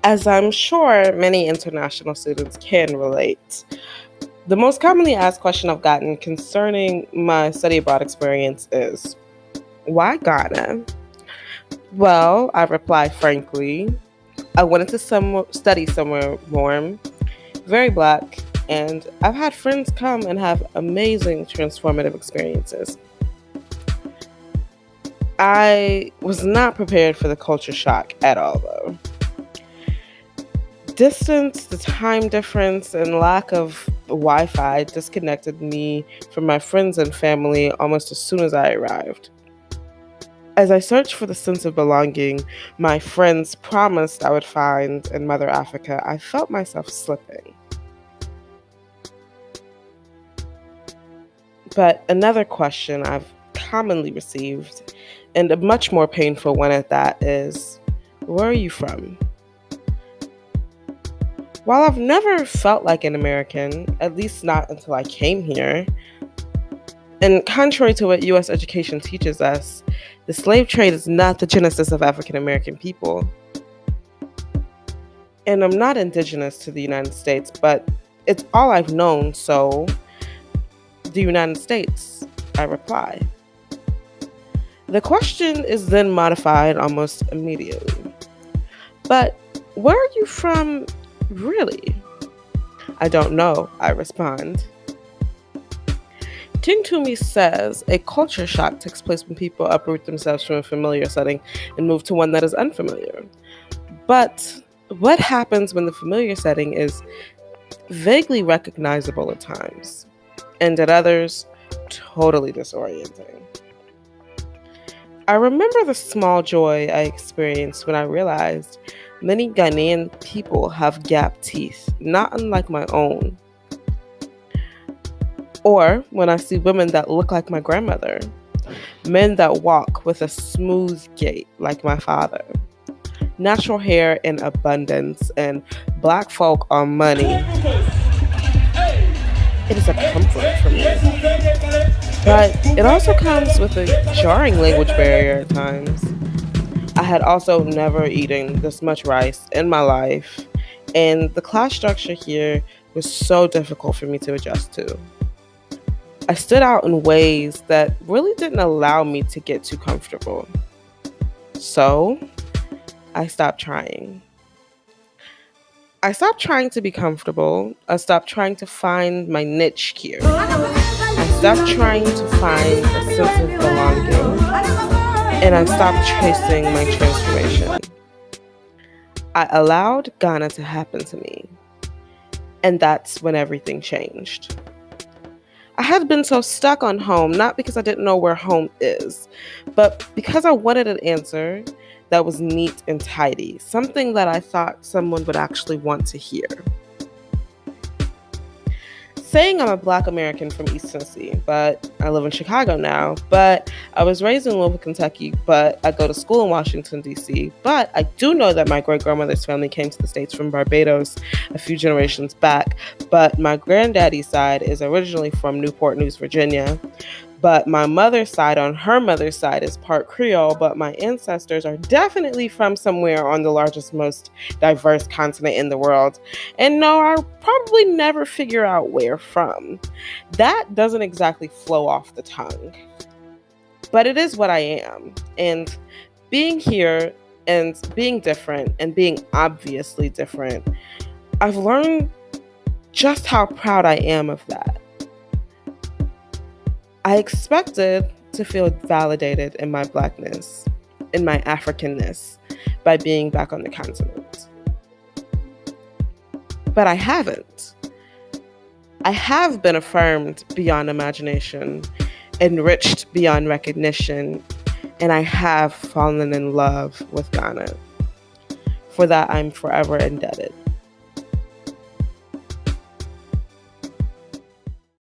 As I'm sure many international students can relate, the most commonly asked question I've gotten concerning my study abroad experience is, why Ghana? Well, I reply frankly, I wanted to study somewhere warm, very black, and I've had friends come and have amazing transformative experiences. I was not prepared for the culture shock at all, though. Distance, the time difference, and lack of Wi Fi disconnected me from my friends and family almost as soon as I arrived. As I searched for the sense of belonging my friends promised I would find in Mother Africa, I felt myself slipping. But another question I've commonly received, and a much more painful one at that, is, where are you from? While I've never felt like an American, at least not until I came here, and contrary to what US education teaches us, the slave trade is not the genesis of African American people. And I'm not indigenous to the United States, but it's all I've known, so the United States, I reply. The question is then modified almost immediately. But where are you from, really? I don't know, I respond. King Tumi says a culture shock takes place when people uproot themselves from a familiar setting and move to one that is unfamiliar. But what happens when the familiar setting is vaguely recognizable at times, and at others, totally disorienting? I remember the small joy I experienced when I realized many Ghanaian people have gap teeth, not unlike my own. Or when I see women that look like my grandmother, men that walk with a smooth gait like my father, natural hair in abundance, and black folk on money. It is a comfort for me. But it also comes with a jarring language barrier at times. I had also never eaten this much rice in my life, and the class structure here was so difficult for me to adjust to. I stood out in ways that really didn't allow me to get too comfortable. So I stopped trying. I stopped trying to be comfortable. I stopped trying to find my niche here. I stopped trying to find a sense of belonging. And I stopped chasing my transformation. I allowed Ghana to happen to me. And that's when everything changed. I had been so stuck on home, not because I didn't know where home is, but because I wanted an answer that was neat and tidy, something that I thought someone would actually want to hear. Saying I'm a Black American from East Tennessee, but I live in Chicago now, but I was raised in Louisville, Kentucky, but I go to school in Washington, D.C., but I do know that my great-grandmother's family came to the States from Barbados a few generations back, but my granddaddy's side is originally from Newport News, Virginia. But my mother's side, on her mother's side, is part Creole, but my ancestors are definitely from somewhere on the largest, most diverse continent in the world. And no, I'll probably never figure out where from. That doesn't exactly flow off the tongue. But it is what I am. And being here and being different and being obviously different, I've learned just how proud I am of that. I expected to feel validated in my Blackness, in my Africanness, by being back on the continent. But I haven't. I have been affirmed beyond imagination, enriched beyond recognition, and I have fallen in love with Ghana. For that, I'm forever indebted.